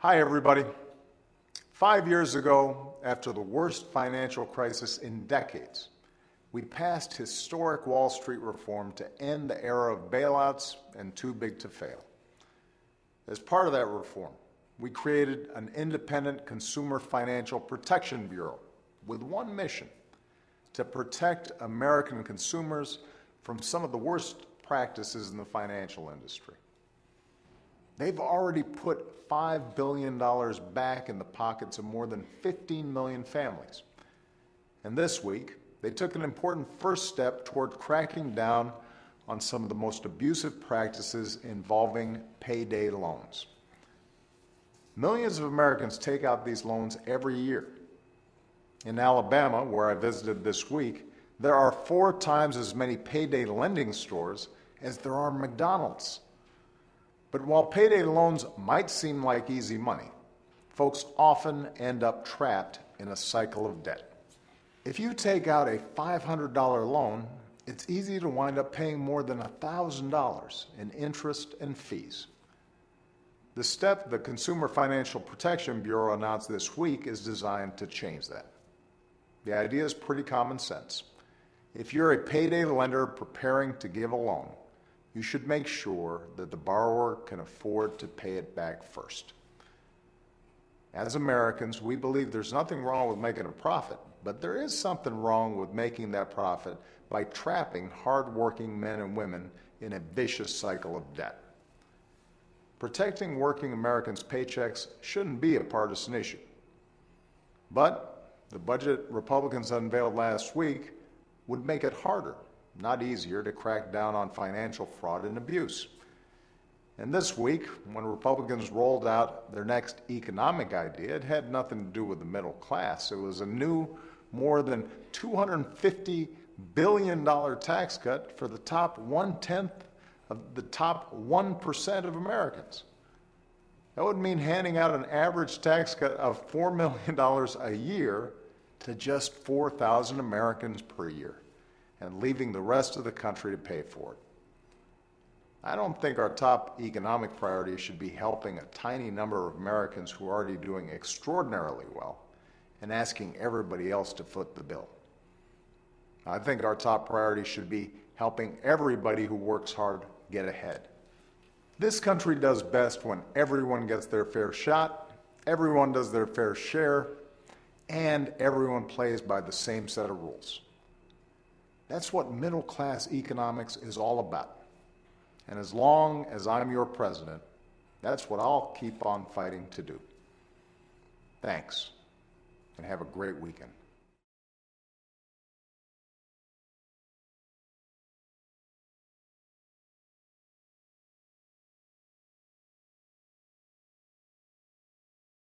Hi, everybody. 5 years ago, after the worst financial crisis in decades, we passed historic Wall Street reform to end the era of bailouts and too big to fail. As part of that reform, we created an independent Consumer Financial Protection Bureau with one mission: to protect American consumers from some of the worst practices in the financial industry. They've already put $5 billion back in the pockets of more than 15 million families. And this week, they took an important first step toward cracking down on some of the most abusive practices involving payday loans. Millions of Americans take out these loans every year. In Alabama, where I visited this week, there are 4 times as many payday lending stores as there are McDonald's. But while payday loans might seem like easy money, folks often end up trapped in a cycle of debt. If you take out a $500 loan, it's easy to wind up paying more than $1,000 in interest and fees. The step the Consumer Financial Protection Bureau announced this week is designed to change that. The idea is pretty common sense. If you're a payday lender preparing to give a loan, you should make sure that the borrower can afford to pay it back first. As Americans, we believe there's nothing wrong with making a profit, but there is something wrong with making that profit by trapping hardworking men and women in a vicious cycle of debt. Protecting working Americans' paychecks shouldn't be a partisan issue. But the budget Republicans unveiled last week would make it harder, not easier, to crack down on financial fraud and abuse. And this week, when Republicans rolled out their next economic idea, it had nothing to do with the middle class. It was a new, more than $250 billion tax cut for the top 1/10 of the top 1% of Americans. That would mean handing out an average tax cut of $4 million a year to just 4,000 Americans per year, and leaving the rest of the country to pay for it. I don't think our top economic priority should be helping a tiny number of Americans who are already doing extraordinarily well and asking everybody else to foot the bill. I think our top priority should be helping everybody who works hard get ahead. This country does best when everyone gets their fair shot, everyone does their fair share, and everyone plays by the same set of rules. That's what middle-class economics is all about. And as long as I'm your president, that's what I'll keep on fighting to do. Thanks, and have a great weekend.